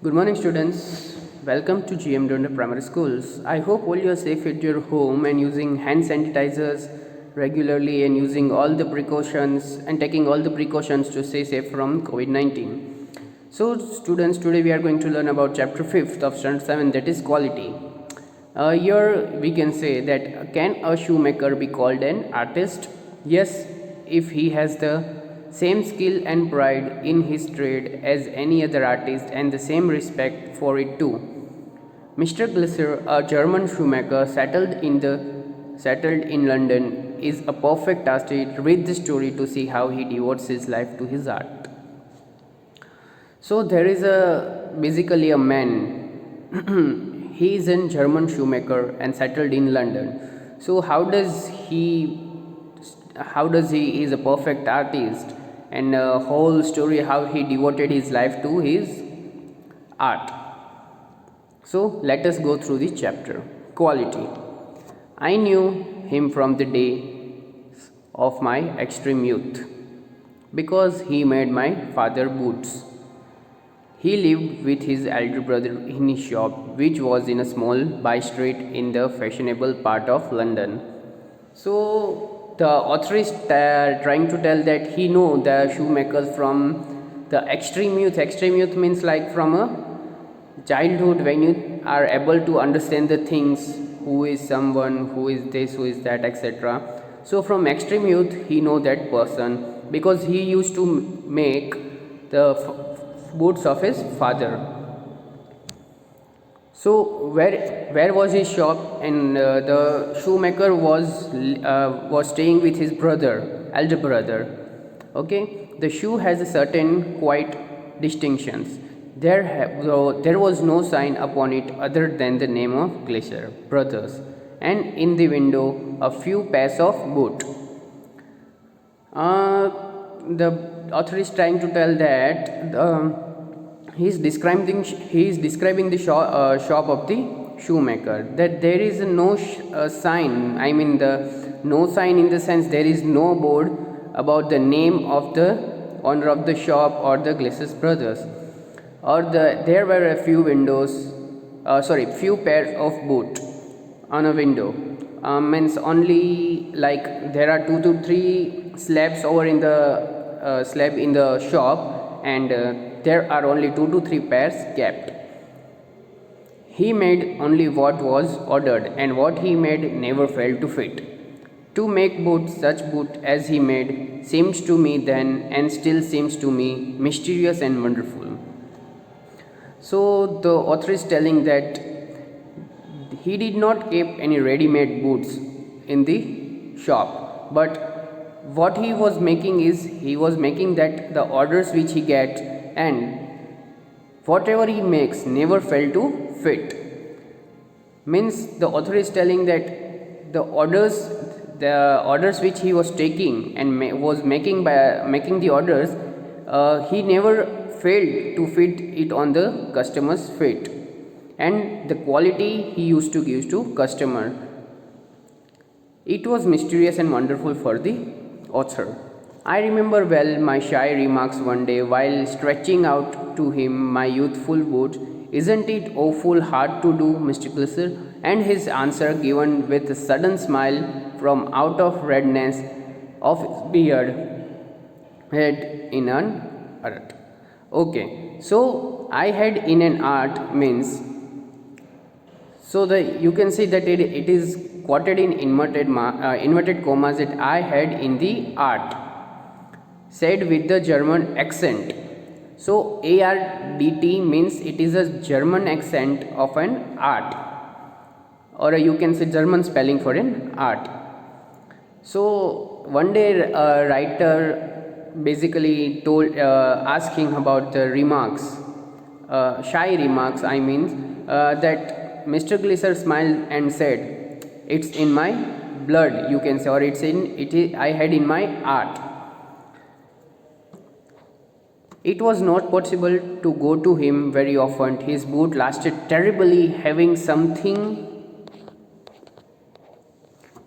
Good morning, students. Welcome to GM Donor Primary Schools. I hope all you are safe at your home and using hand sanitizers regularly and using all the precautions and taking all the precautions to stay safe from COVID-19. So, students, today we are going to learn about chapter 5th of standard 7, that is quality. Here we can say that can a shoemaker be called an artist? Yes, if he has the same skill and pride in his trade as any other artist and the same respect for it too. Mr. Glisser, a German shoemaker settled in London, is a perfect artist. Read the story to see how he devotes his life to his art. So there is basically a man. He is a German shoemaker and settled in London. So how does he is a perfect artist, and whole story how he devoted his life to his art. So let us go through the chapter. Quality. I knew him from the days of my extreme youth because he made my father boots. He lived with his elder brother in his shop, which was in a small by street in the fashionable part of London. So the author is trying to tell that he know the shoemakers from the extreme youth. Extreme youth means like from a childhood, when you are able to understand the things, who is someone, who is this, who is that, etc. So from extreme youth he know that person because he used to make the boots of his father. So where was his shop? And the shoemaker was staying with his elder brother. Okay, the shoe has a certain quite distinctions. There was no sign upon it other than the name of Glisser Brothers, and in the window a few pairs of boot. The author is trying to tell that. He is describing the shop of the shoemaker, that there is no sign. I mean no sign in the sense there is no board about the name of the owner of the shop or the Glisser Brothers, or there were a few few pairs of boot on a window. Means only like there are 2 to 3 slabs over in the slab in the shop, and there are only 2 to 3 pairs kept. He made only what was ordered, and what he made never failed to fit. To make such boot as he made seems to me then, and still seems to me, mysterious and wonderful. So the author is telling that he did not keep any ready-made boots in the shop, but what he was making is he was making that the orders which he gets, and whatever he makes never fail to fit. Means the author is telling that the orders which he was taking and was making by making the orders, he never failed to fit it on the customer's fit, and the quality he used to give to customer. It was mysterious and wonderful for the author. I remember well my shy remarks one day while stretching out to him my youthful boot, "Isn't it awful hard to do, Mr. Glisser?" And his answer, given with a sudden smile from out of redness of his beard, had in an art. Okay, so I had in an art means, so you can see that it is quoted in inverted commas, that I had in the art, said with the German accent. So ARDT means it is a German accent of an art, or you can say German spelling for an art. So one day a writer basically asked him about the remarks, shy remarks, I mean, that Mr. Glisser smiled and said, "It's in my blood," you can say, or I had in my art. It was not possible to go to him very often. His boot lasted terribly, having something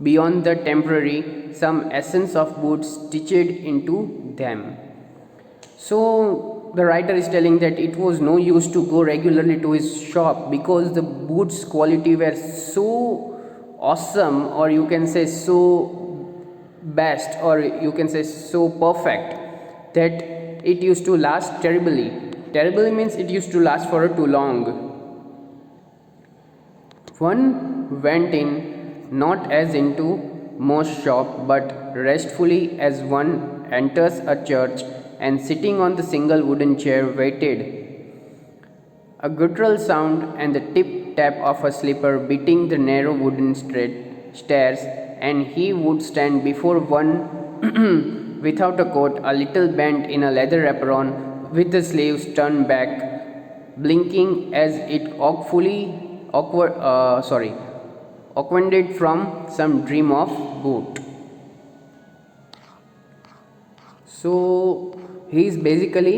beyond the temporary, some essence of boots stitched into them. So the writer is telling that it was no use to go regularly to his shop because the boots quality were so awesome, or you can say so best, or you can say so perfect, that it used to last terribly. Terribly means it used to last for too long. One went in not as into most shop, but restfully as one enters a church, and sitting on the single wooden chair waited. A guttural sound and the tip tap of a slipper beating the narrow wooden stairs, and he would stand before one without a coat, a little bent in a leather apron, with the sleeves turned back, blinking as it awkwarded from some dream of boot. So he is basically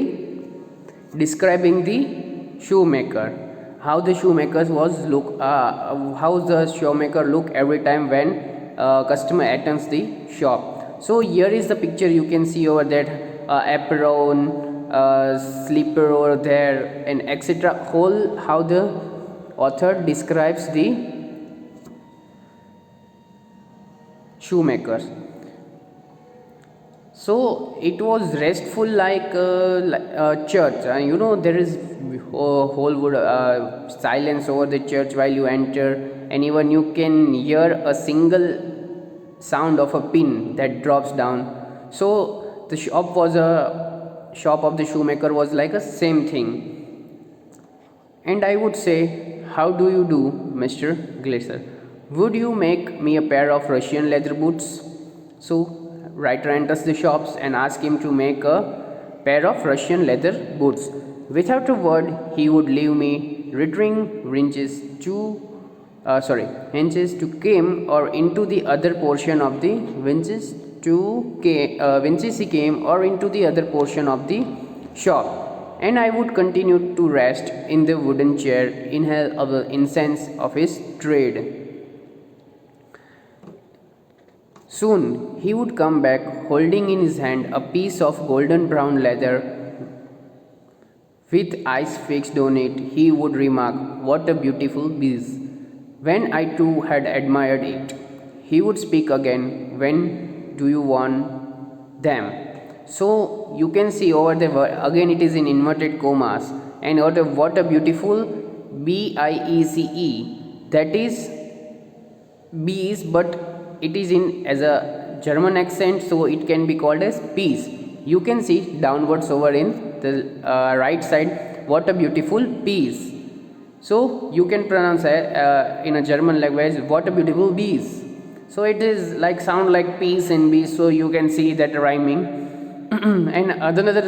describing the shoemaker, how the shoemakers was look, how the shoemaker look every time when customer attends the shop. So here is the picture. You can see over that apron, slipper over there, and etc. Whole how the author describes the shoemakers. So it was restful like a church. There is whole silence over the church while you enter, and even you can hear a single sound of a pin that drops down. So the shop of the shoemaker was like a same thing. And I would say, how do you do, Mr. Glacier? Would you make me a pair of Russian leather boots? So writer enters the shops and asks him to make a pair of Russian leather boots. Without a word, he would leave me returning hinges to came or into the other portion of the winches he came or into the other portion of the shop, and I would continue to rest in the wooden chair, inhale the incense of his trade. Soon he would come back holding in his hand a piece of golden brown leather with eyes fixed on it. He would remark, "What a beautiful piece!" When I too had admired it, he would speak again, "When do you want them?" So you can see over there again it is in inverted commas, and what a beautiful BIECE, that is bees, but it is in as a German accent, so it can be called as peace. You can see downwards over in the right side, what a beautiful peace. So you can pronounce in a German language, what a beautiful bees. So it is like sound like peace and bees, so you can see that rhyming. And another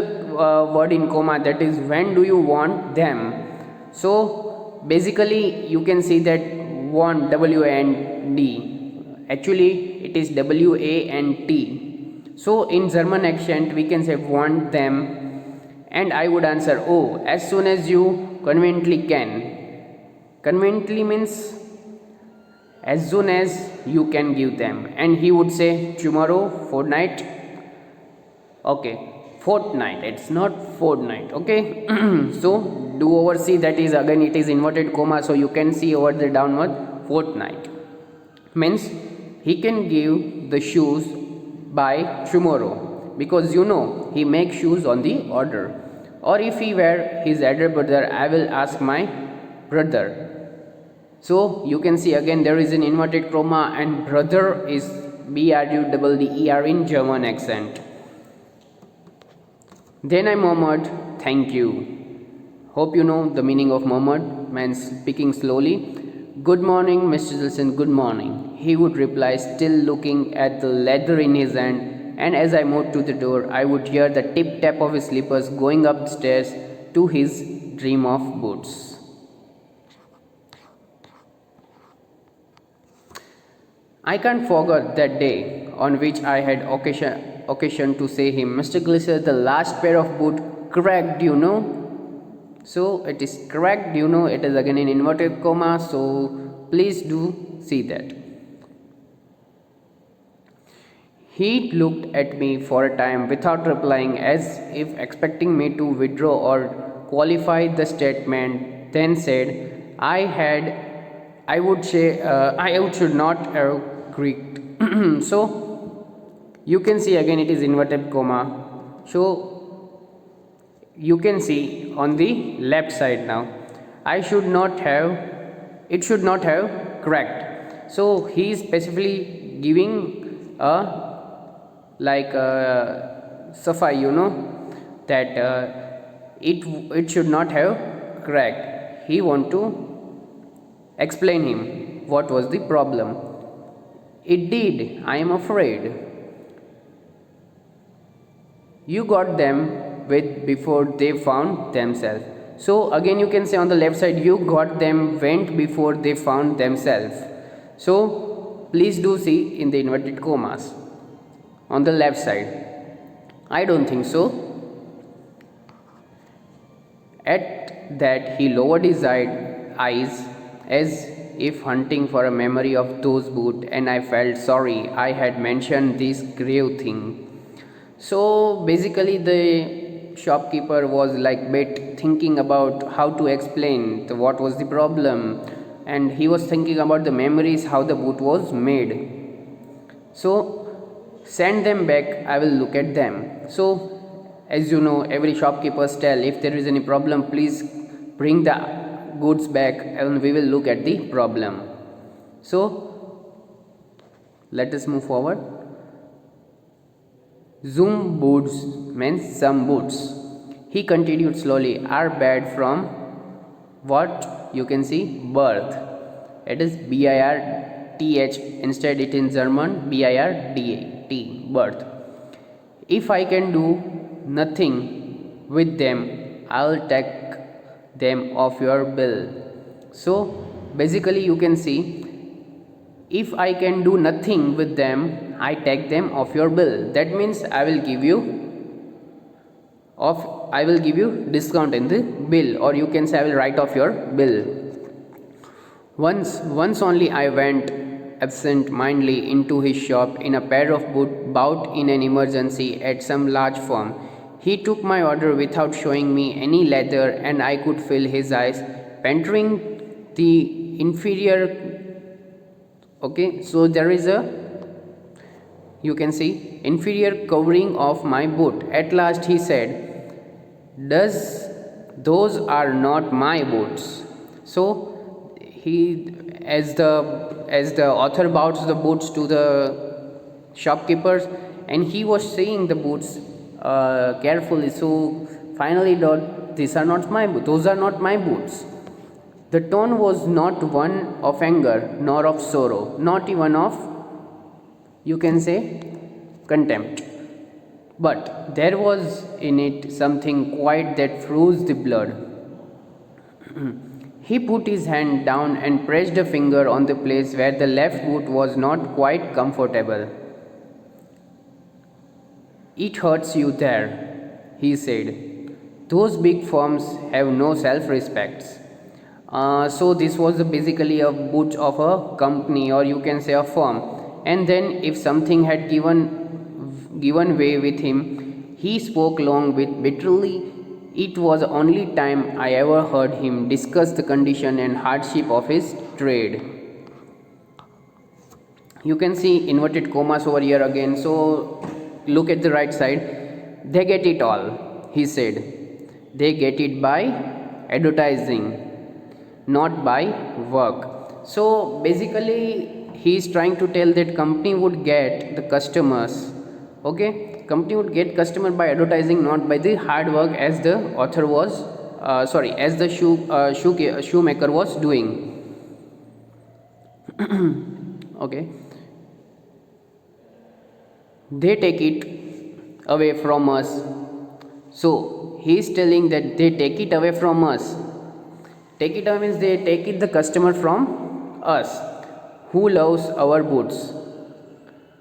word in comma, that is when do you want them. So basically you can see that want, W and D. Actually it is W A and T. So in German accent we can say want them, and I would answer, oh, as soon as you conveniently can. Conveniently means as soon as you can give them, and he would say tomorrow, fortnight. Okay, fortnight, it's not fortnight. Okay. So do oversee, that is again it is inverted comma, so you can see over the downward, fortnight means he can give the shoes by tomorrow, because he makes shoes on the order. Or if he were his elder brother, I will ask my brother. So you can see again there is an inverted comma, and brother is BRUDDER in German accent. Then I murmured, "Thank you." Hope you know the meaning of murmured, means speaking slowly. "Good morning, Mr. Wilson, good morning," he would reply, still looking at the leather in his hand, and as I moved to the door, I would hear the tip tap of his slippers going up the stairs to his dream of boots. I can't forget that day on which I had occasion to say him, "Mr. Glisser, the last pair of boot cracked, So it is correct, it is again in inverted comma, so please do see that. He looked at me for a time without replying, as if expecting me to withdraw or qualify the statement, then said, I would say, I should not have Greek. So you can see again it is inverted comma. So you can see on the left side now, I should not have, it should not have cracked. So he is specifically giving a like suffi, that it should not have cracked. He want to explain him what was the problem. It did, I am afraid. You got them with before they found themselves. So again you can say on the left side, you got them went before they found themselves. So please do see in the inverted commas on the left side. I don't think so. At that he lowered his eyes as if hunting for a memory of those boots, and I felt sorry I had mentioned this grave thing. So basically the shopkeeper was like bit thinking about how to explain what was the problem, and he was thinking about the memories how the boot was made. So send them back, I will look at them. So as you know, every shopkeepers tell, if there is any problem, please bring the goods back and we will look at the problem. So let us move forward. Zoom boots means some boots. He continued slowly, are bad from what? You can see birth. It is birth. Instead it in German birdt, birth. If I can do nothing with them, I'll take them off your bill. So basically you can see, if I can do nothing with them, I take them off your bill. That means I will give you discount in the bill, or you can say I will write off your bill. Once only I went absent-mindedly into his shop in a pair of boots bought in an emergency at some large firm. He took my order without showing me any leather, and I could feel his eyes penetrating the inferior. Okay, so there is a, you can see, inferior covering of my boot. At last he said, those are not my boots. So he, as the author bought the boots to the shopkeepers, and he was saying the boots carefully. So finally these are not my boots, those are not my boots. The tone was not one of anger nor of sorrow, not even of, you can say, contempt. But there was in it something quiet that froze the blood. He put his hand down and pressed a finger on the place where the left boot was not quite comfortable. It hurts you there, he said. Those big firms have no self-respect. So this was basically a boot of a company, or you can say a firm. And then if something had given way with him, he spoke long with bitterly. It was the only time I ever heard him discuss the condition and hardship of his trade. You can see inverted commas over here again. So look at the right side. They get it all, he said. They get it by advertising, not by work. So basically he is trying to tell that company would get the customers. Okay, company would get customer by advertising, not by the hard work, as the author was as the shoemaker was doing. Okay, they take it away from us. So he is telling that they take it away from us. Take it away means they take it the customer from us who loves our boots.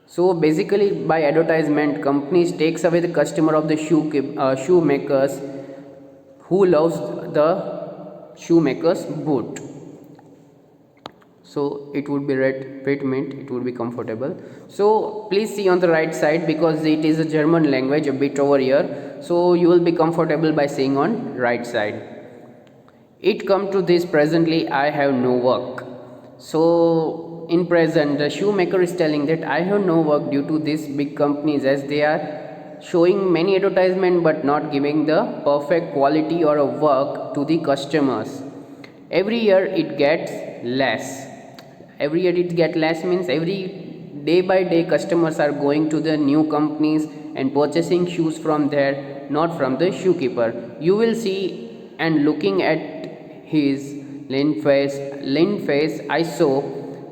So basically by advertisement, companies takes away the customer of the shoemakers who loves the shoemaker's boot. so it would be red fit meant it would be comfortable. So please see on the right side, because it is a German language a bit over here, so you will be comfortable by seeing on right side. It come to this: presently I have no work. So in present the shoemaker is telling that I have no work due to these big companies, as they are showing many advertisement but not giving the perfect quality or a work to the customers. Every year it gets less. Every year it gets less means every day by day customers are going to the new companies and purchasing shoes from there, not from the shoekeeper. You will see, and looking at his lean face, I saw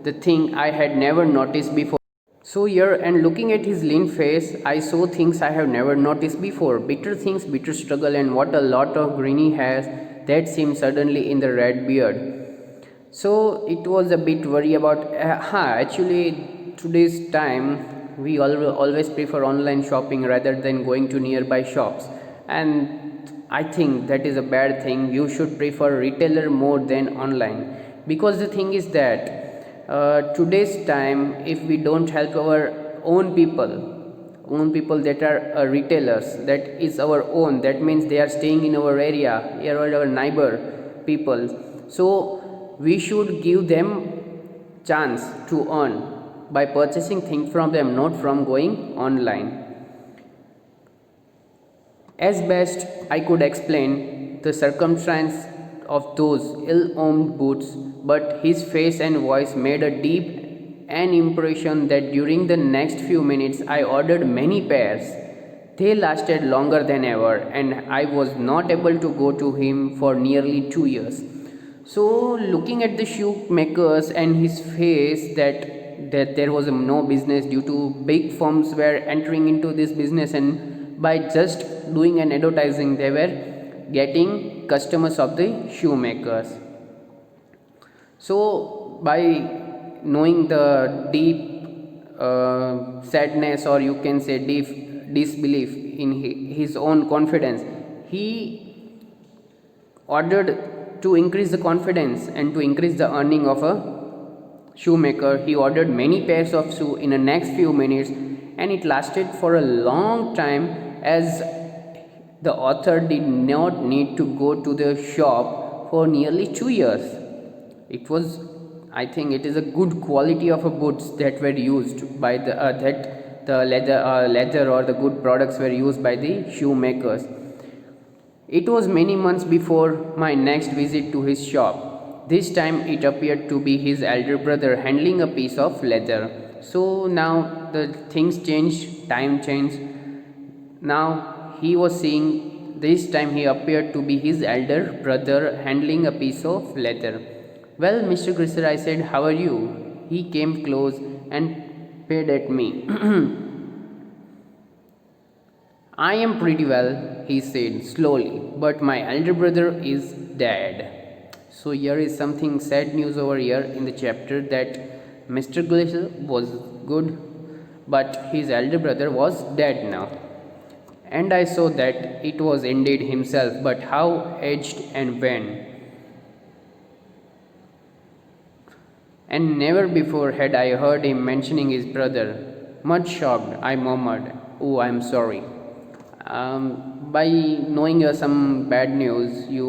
the thing I had never noticed before. So here, and looking at his lean face, I saw things I have never noticed before. Bitter things, bitter struggle, and what a lot of greeny hairs that seemed suddenly in the red beard. So it was a bit worry about. Actually, today's time we always prefer online shopping rather than going to nearby shops, and I think that is a bad thing. You should prefer retailer more than online, because the thing is that today's time, if we don't help our own people that are retailers, that is our own, that means they are staying in our area, here are our neighbor people, so we should give them chance to earn by purchasing things from them, not from going online. As best I could explain the circumstance of those ill-omened boots, but his face and voice made a deep an impression that during the next few minutes I ordered many pairs. They lasted longer than ever, and I was not able to go to him for nearly 2 years. So looking at the shoemakers and his face, that there was no business due to big firms were entering into this business, and by just doing an advertising they were getting customers of the shoemakers. So by knowing the deep sadness, or you can say deep disbelief in his own confidence, he ordered to increase the confidence and to increase the earning of a shoemaker. He ordered many pairs of shoe in the next few minutes, and it lasted for a long time, as the author did not need to go to the shop for nearly 2 years. It was, I think, it is a good quality of a boots that were used by the leather or the good products were used by the shoemakers. It was many months before my next visit to his shop. This time it appeared to be his elder brother handling a piece of leather. So now the things changed, time changed. Now he was seeing, this time he appeared to be his elder brother handling a piece of leather. Well, Mr. Grisser, I said, how are you? He came close and peered at me. I am pretty well, he said slowly, but my elder brother is dead. So here is something sad news over here in the chapter, that Mr. Glisser was good, but his elder brother was dead now. And I saw that it was indeed himself, but how aged and when. And never before had I heard him mentioning his brother. Much shocked, I murmured, "Oh, I am sorry." By knowing some bad news, you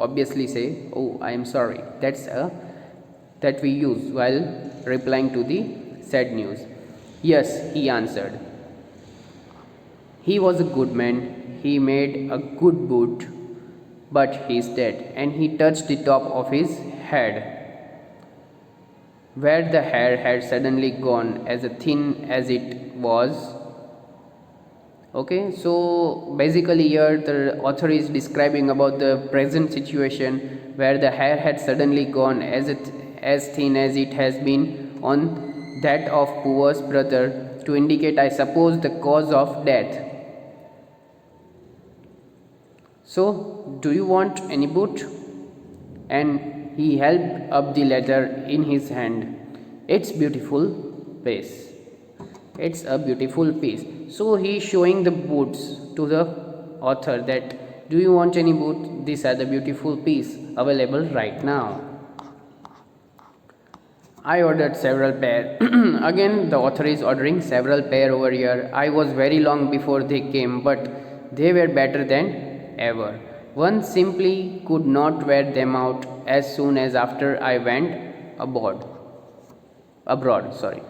obviously say, "Oh, I am sorry." That we use while replying to the sad news. Yes, he answered. He was a good man. He made a good boot, but he is dead. And he touched the top of his head, where the hair had suddenly gone as thin as it was. Okay, so basically here the author is describing about the present situation, where the hair had suddenly gone as thin as it has been on that of poor's brother, to indicate, I suppose, the cause of death. So, do you want any boot? And he held up the letter in his hand. It's beautiful piece. It's a beautiful piece. So he is showing the boots to the author, that do you want any boot? These are the beautiful piece available right now. I ordered several pair. Again, the author is ordering several pair over here. I was very long before they came, but they were better than ever. One simply could not wear them out as soon as after I went aboard. Abroad, sorry.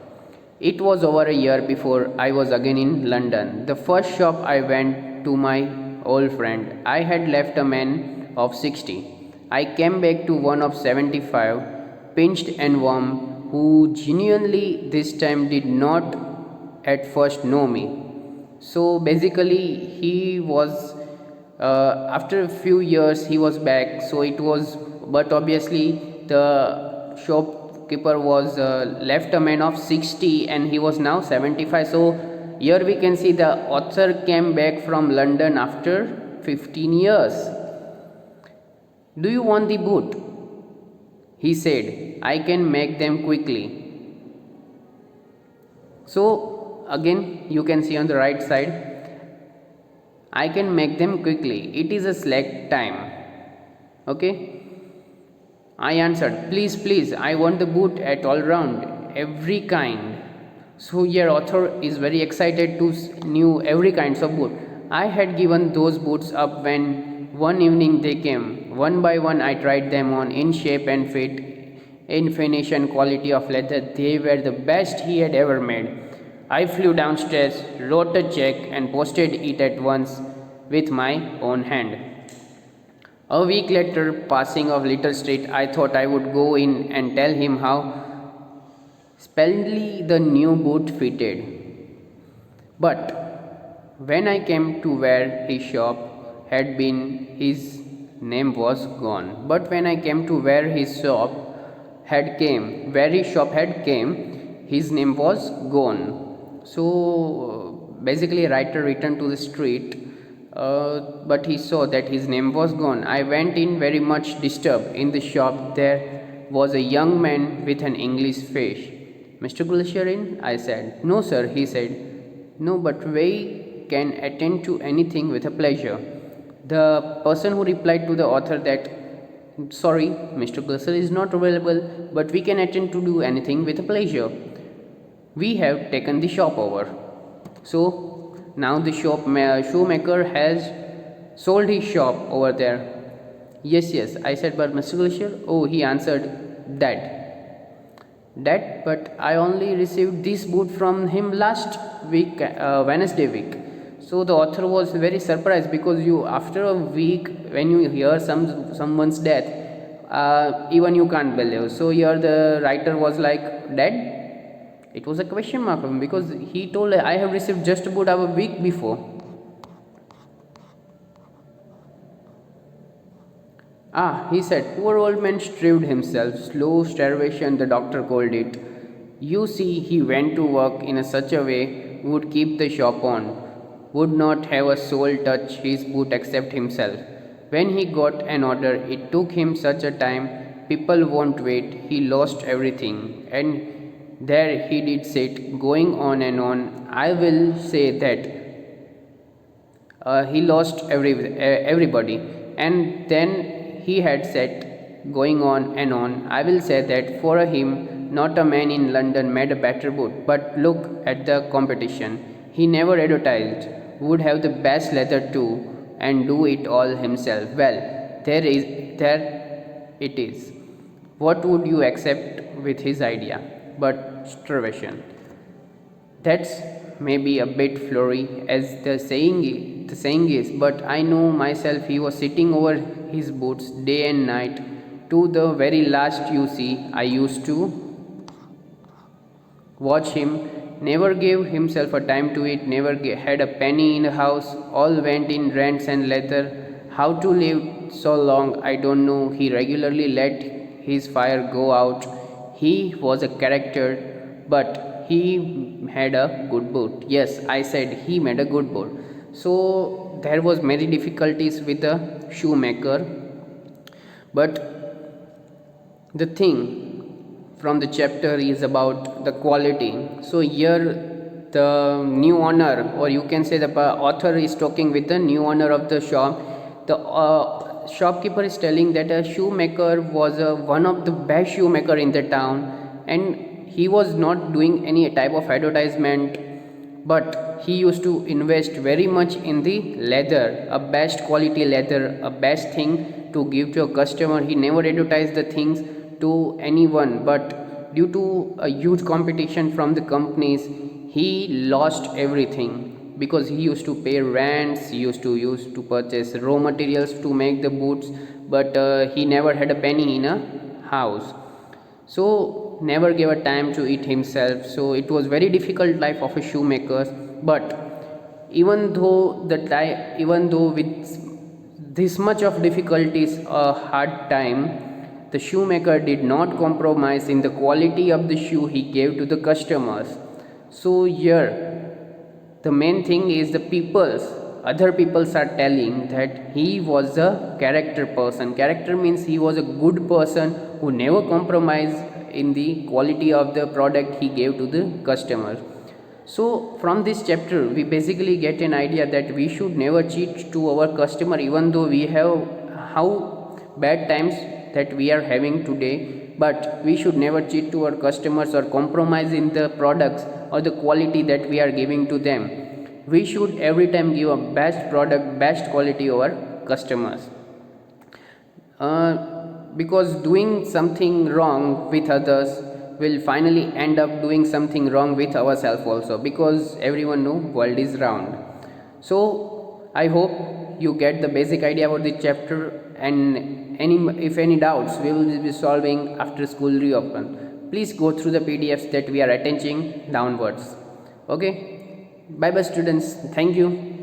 It was over a year before I was again in London. The first shop I went to my old friend. I had left a man of 60. I came back to one of 75, pinched and warm, who genuinely this time did not at first know me. So basically, he was after a few years he was back. So it was, but obviously the shopkeeper was left a man of 60 and he was now 75. So here we can see the author came back from London after 15 years. Do you want the boot? He said, I can make them quickly. So again you can see on the right side, I can make them quickly. It is a slack time. Okay. I answered, please, please, I want the boot at all round, every kind. So here author is very excited to knew every kinds of boot. I had given those boots up when one evening they came. One by one I tried them on in shape and fit, in finish and quality of leather. They were the best he had ever made. I flew downstairs, wrote a check and posted it at once with my own hand. A week later, passing of Little Street, I thought I would go in and tell him how splendidly the new boot fitted. But when I came to where his shop had been, his name was gone. But when I came to where his shop had came, his name was gone. So basically, a writer returned to the street. But he saw that his name was gone. I went in very much disturbed. In the shop there was a young man with an English face. Mr. Glacier in? I said. No, sir, he said. No, but we can attend to anything with a pleasure. The person who replied to the author that, sorry, Mr. Glacier is not available, but we can attend to do anything with a pleasure. We have taken the shop over. So now the shoemaker has sold his shop over there. Yes, yes, I said, but Mr. Glacier? Oh, he answered, that, but I only received this boot from him last week, Wednesday week. So the author was very surprised because you, after a week, when you hear someone's death, even you can't believe. So here the writer was like, dead? It was a question mark of him because he told, I have received just about a week before. He said, poor old man starved himself. Slow starvation, the doctor called it. You see, he went to work in such a way, would keep the shop on, would not have a soul touch his boot except himself. When he got an order, it took him such a time, people won't wait, he lost everything. And there he did sit, going on and on. I will say that he lost everybody. And then he had sat, going on and on. I will say that for him, not a man in London made a better boot. But look at the competition. He never advertised, would have the best leather too, and do it all himself. Well, there it is. What would you accept with his idea? But starvation. That's maybe a bit flowery, as the saying is, but I know myself he was sitting over his boots day and night. To the very last, you see, I used to watch him. Never gave himself a time to eat, never had a penny in the house, all went in rents and leather. How to live so long, I don't know. He regularly let his fire go out. He was a character, but he had a good boot. Yes, I said he made a good boot. So there was many difficulties with the shoemaker, but the thing from the chapter is about the quality. So here the new owner, or you can say the author, is talking with the new owner of the shop. The shopkeeper is telling that a shoemaker was one of the best shoemaker in the town, and he was not doing any type of advertisement, but he used to invest very much in the leather, a best quality leather, a best thing to give to a customer. He never advertised the things to anyone, but due to a huge competition from the companies, he lost everything because he used to pay rents, he used to purchase raw materials to make the boots, but he never had a penny in a house, so never gave a time to eat himself. So it was very difficult life of a shoemaker. But even though with this much of difficulties, a hard time, the shoemaker did not compromise in the quality of the shoe he gave to the customers. So here the main thing is the people's other peoples are telling that he was a character person. Character means he was a good person who never compromised in the quality of the product he gave to the customer. So from this chapter we basically get an idea that we should never cheat to our customer, even though we have how bad times that we are having today, but we should never cheat to our customers or compromise in the products or the quality that we are giving to them. We should every time give a best product, best quality to our customers. Because doing something wrong with others will finally end up doing something wrong with ourselves also, because everyone know world is round. So I hope you get the basic idea about the chapter, and if any doubts we will be solving after school reopen. Please go through the PDFs that we are attaching downwards. Okay, bye bye students, thank you.